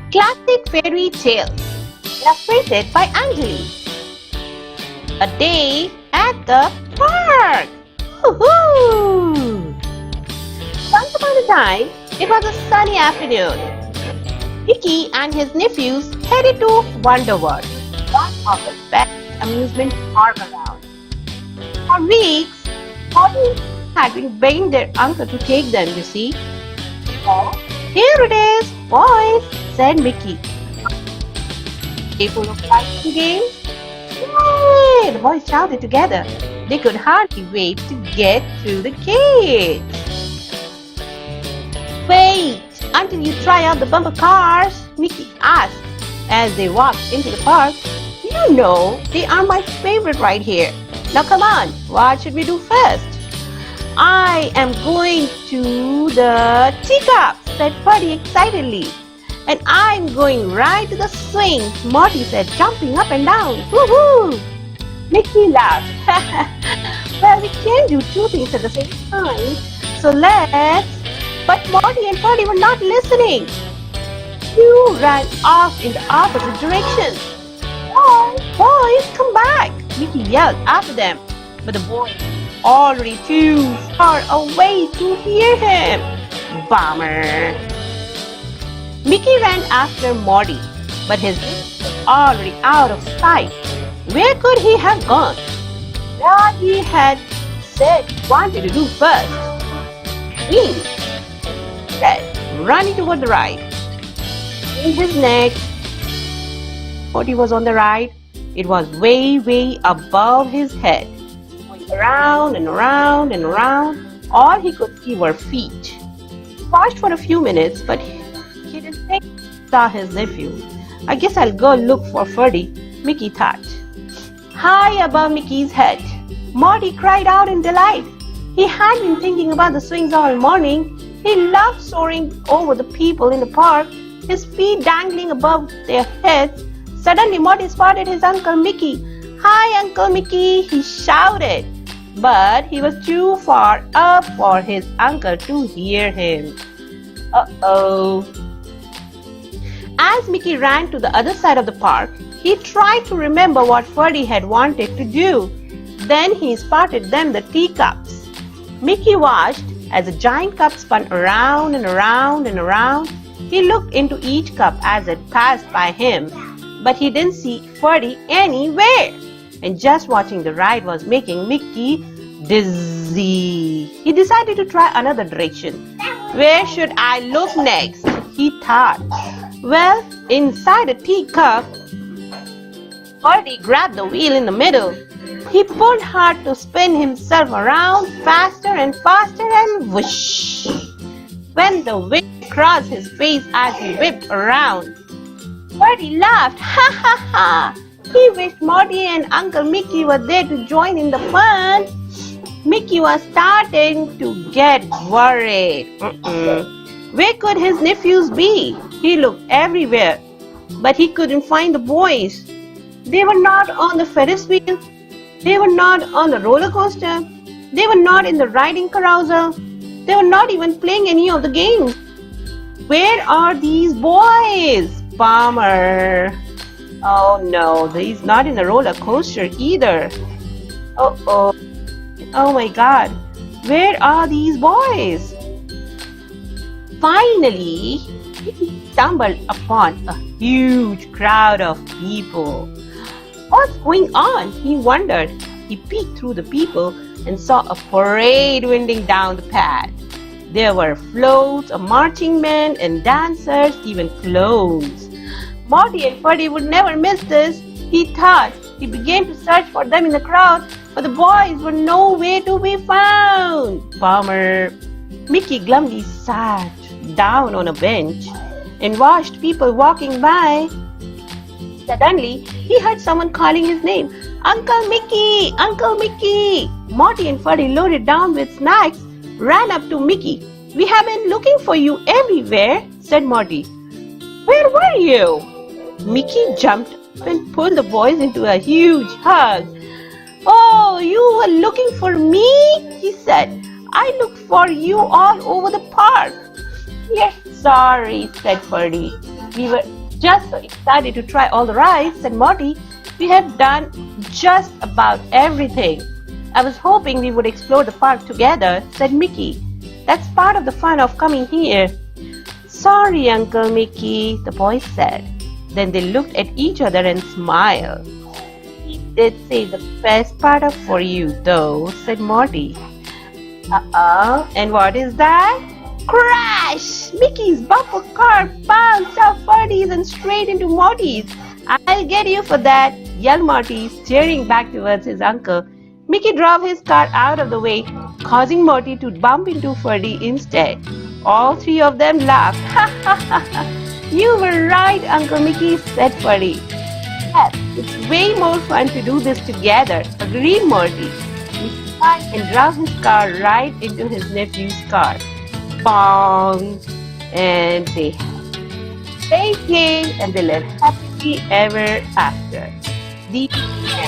Classic fairy tale, illustrated by Anjali. A day at the park. Woohoo! Once upon a time, it was a sunny afternoon. Mickey and his nephews headed to Wonder World, one of the best amusement parks around. For weeks, Molly had been begging their uncle to take them, you see. Oh, here it is, boys, said Mickey. They full of fighting games. Yay! The boys shouted together. They could hardly wait to get through the gates. Wait until you try out the bumper cars, Mickey asked as they walked into the park. You know, they are my favorite right here. Now come on, what should we do first? I am going to the teacup, said Puddy excitedly. And I'm going right to the swing, Morty said, jumping up and down. Woohoo! Mickey laughed. Well, we can't do two things at the same time, so let's... But Morty and Puddy were not listening. You ran off in the opposite directions. Boys, come back! Mickey yelled after them, but the boys were already too far away to hear him. Bummer! Mickey ran after Morty, but his legs were already out of sight. Where could he have gone? What he had said he wanted to do first. He said, running toward the right. In his neck, Morty was on the right. It was way above his head. Going around and around and around, all he could see were feet. He watched for a few minutes, but he didn't think he saw his nephew. I guess I'll go look for Ferdy, Mickey thought. High above Mickey's head, Morty cried out in delight. He had been thinking about the swings all morning. He loved soaring over the people in the park, his feet dangling above their heads. Suddenly, Morty spotted his Uncle Mickey. Hi, Uncle Mickey, he shouted. But he was too far up for his uncle to hear him. Uh-oh. As Mickey ran to the other side of the park, he tried to remember what Ferdy had wanted to do. Then he spotted them the teacups. Mickey watched as the giant cup spun around and around and around. He looked into each cup as it passed by him, but he didn't see Ferdy anywhere. And just watching the ride was making Mickey dizzy. He decided to try another direction. Where should I look next? He thought. Well, inside a teacup, Ferdy grabbed the wheel in the middle. He pulled hard to spin himself around faster and faster and whoosh. When the wind crossed his face as he whipped around, Ferdy laughed. Ha ha ha! He wished Morty and Uncle Mickey were there to join in the fun. Mickey was starting to get worried. Where could his nephews be? He looked everywhere, but he couldn't find the boys. They were not on the Ferris wheel. They were not on the roller coaster. They were not in the riding carousel. They were not even playing any of the games. Where are these boys? Bummer. Oh no, he's not in the roller coaster either. Oh my God. Where are these boys? Finally, he stumbled upon a huge crowd of people. What's going on? He wondered. He peeked through the people and saw a parade winding down the path. There were floats of marching men and dancers, even clowns. Morty and Ferdy would never miss this, he thought. He began to search for them in the crowd, but the boys were nowhere to be found. Bummer. Mickey glumly sat down on a bench and watched people walking by. Suddenly, he heard someone calling his name. Uncle Mickey! Uncle Mickey! Morty and Ferdy, loaded down with snacks, ran up to Mickey. We have been looking for you everywhere, said Morty. Where were you? Mickey jumped up and pulled the boys into a huge hug. Oh, you were looking for me? He said. I looked for you all over the park. Yes, sorry, said Ferdy. We were Just so excited to try all the rides, said Morty. We have done just about everything. I was hoping we would explore the park together, said Mickey. That's part of the fun of coming here. Sorry, Uncle Mickey, the boys said. Then they looked at each other and smiled. He did say the best part of for you, though, said Morty. And what is that? Crash! Mickey's bumper car bounced off Ferdy's and straight into Morty's. I'll get you for that, yelled Morty, staring back towards his uncle. Mickey drove his car out of the way, causing Morty to bump into Ferdy instead. All three of them laughed. Ha ha ha ha! You were right, Uncle Mickey, said Ferdy. Yes, it's way more fun to do this together, agreed Morty. He smiled and drove his car right into his nephew's car. Bong! And they played game and they lived happily ever after. The end.